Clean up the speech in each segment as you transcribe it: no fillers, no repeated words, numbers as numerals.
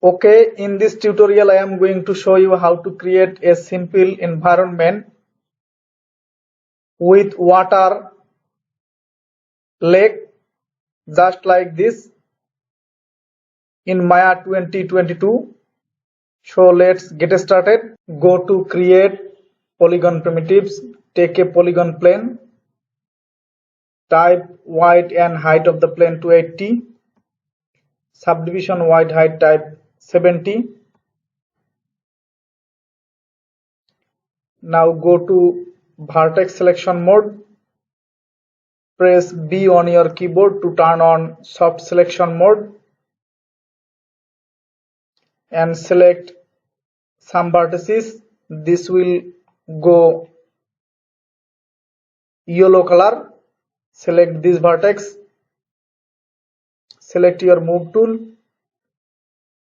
Okay, in this tutorial I am going to show you how to create a simple environment with water lake just like this in Maya 2022. So let's get started. Go to create polygon primitives, take a polygon plane, type width and height of the plane to 80, subdivision width height type 70. Now go to vertex selection mode. Press B on your keyboard to turn on soft selection mode and select some vertices. This will go yellow color. Select this vertex. Select your move tool.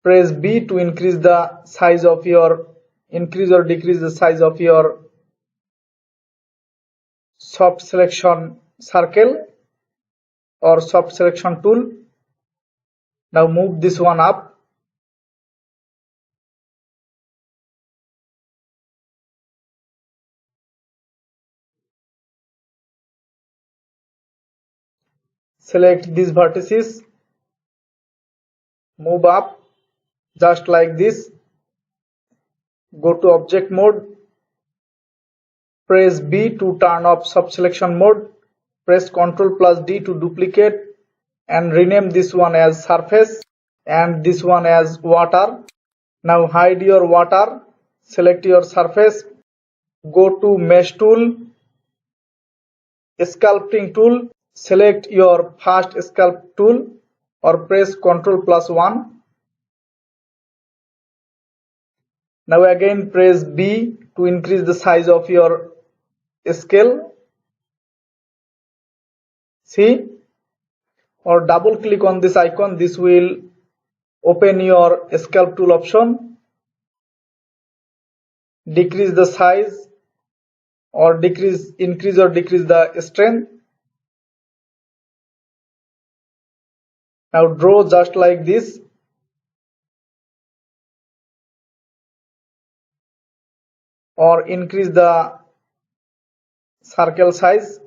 Press B to increase the size of your or decrease the size of your soft selection circle or soft selection tool. Now move this one up. Select these vertices. Move up just like this. Go to object mode. Press B to turn off soft selection mode. Press Ctrl plus D to duplicate and rename this one as surface and this one as water. Now hide your water. Select your surface. Go to mesh tool, sculpting tool. Select your first sculpt tool or press Ctrl plus 1. Now again press B to increase the size of your scale. See, or double click on this icon. This will open your sculpt tool option. Decrease the size or increase or decrease the strength. Now draw just like this. Or increase the circle size.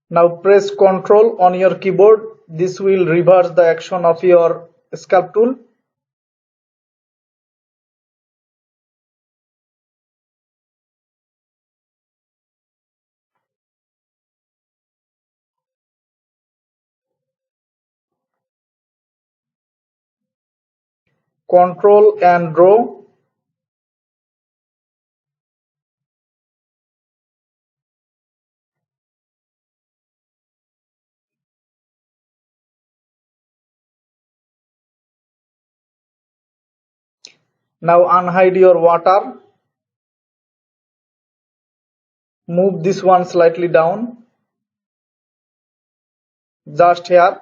Now press Ctrl on your keyboard. This will reverse the action of your sculpt tool. Ctrl and draw. Now unhide your water. Move this one slightly down. Just here.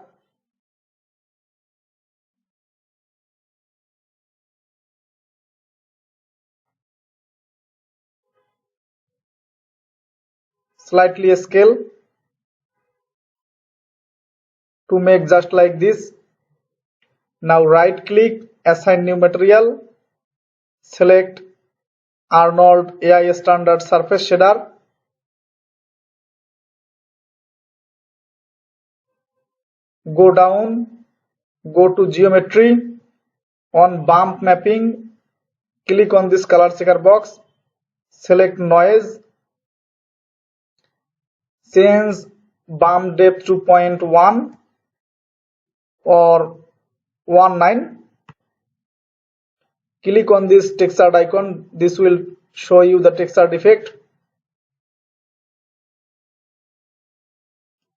Slightly scale to make just like this. Now right click, assign new material. Select Arnold AI Standard Surface Shader. Go down, go to geometry. On bump mapping, click on this color checker box. Select noise. Change bump depth to 0.1 or 19. Click on this textured icon. This will show you the textured effect.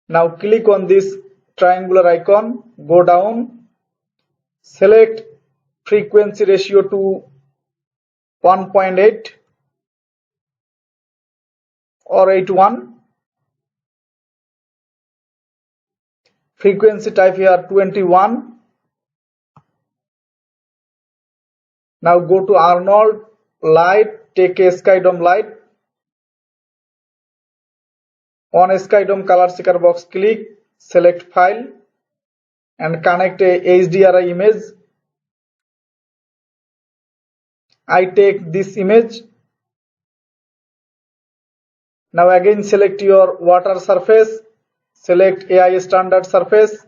Now click on this triangular icon. Go down. Select frequency ratio to 1.8 or 81. Frequency type here 21. Now go to Arnold light, take a Skydome light. On a Skydome color seeker box, click, select file and connect a HDRI image. I take this image. Now again select your water surface, select AI standard surface,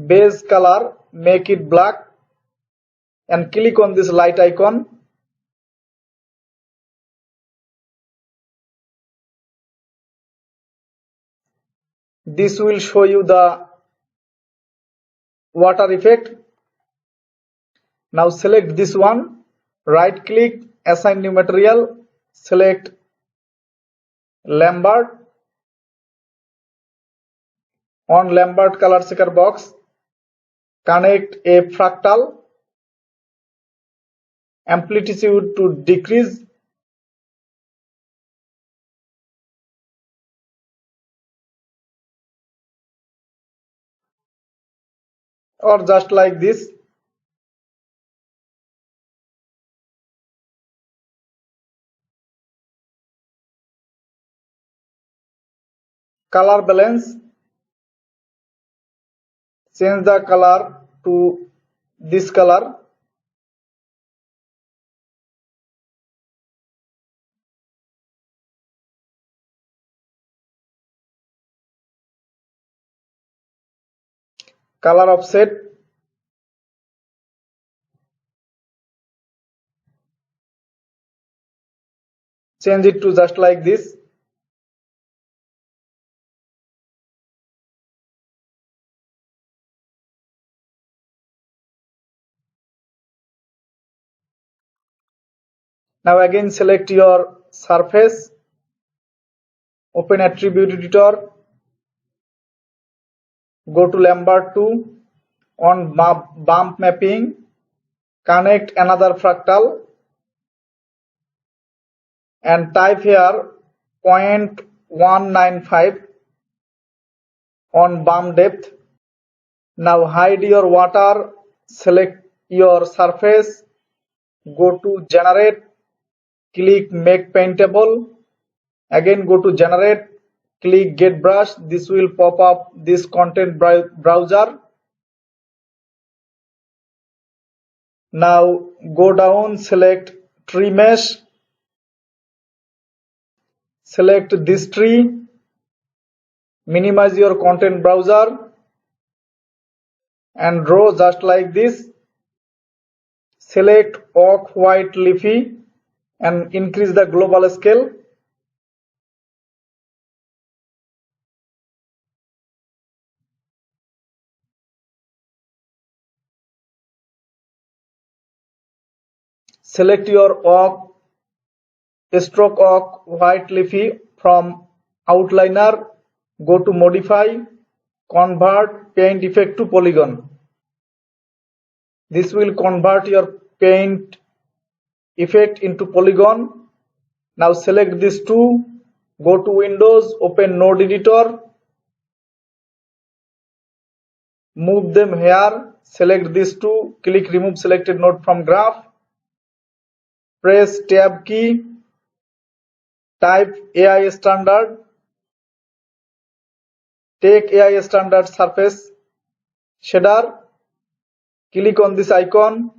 base color, make it black and click on this light icon. This will show you the water effect. Now select this one, right click, assign new material, select Lambert. On Lambert color seeker box, connect a fractal, amplitude to decrease, or just like this. Color balance, change the color to this color. Color offset, change it to just like this. Now again select your surface, open attribute editor, go to Lambert 2, on bump mapping, connect another fractal and type here 0.195 on bump depth. Now hide your water, select your surface, go to generate, click make paintable, again go to generate, click get brush. This will pop up this content browser. Now go down, select tree mesh, select this tree, minimize your content browser and draw just like this. Select oak white leafy and increase the global scale. Select your oak, stroke oak white leafy from outliner, go to modify, convert paint effect to polygon. This will convert your paint effect into polygon. Now select these two, go to Windows, open node editor, move them here, select these two, click remove selected node from graph, press tab key, type AI standard, take AI standard surface shader, click on this icon,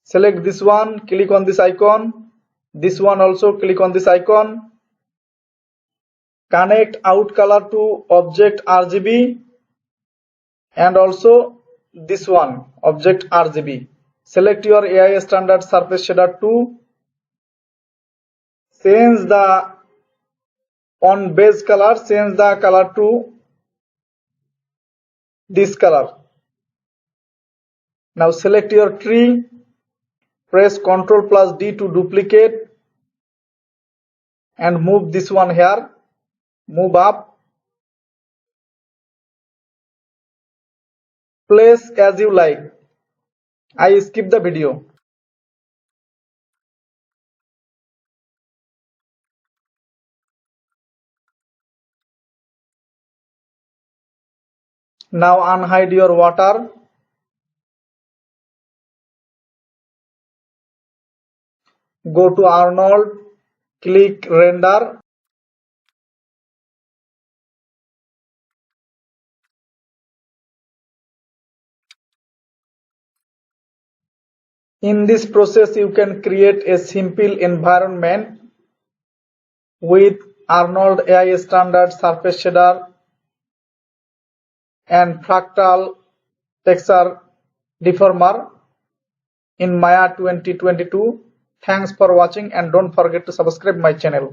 select this one, click on this icon, this one also click on this icon, connect out color to object RGB and also this one object RGB. Select your AI standard surface shader 2, change the on base color, change the color to this color. Now select your tree, press Ctrl plus D to duplicate and move this one here, move up. Place as you like. I skip the video. Now unhide your water. Go to Arnold. Click render. In this process, you can create a simple environment with Arnold AI standard surface shader and fractal texture deformer in Maya 2022. Thanks for watching and don't forget to subscribe my channel.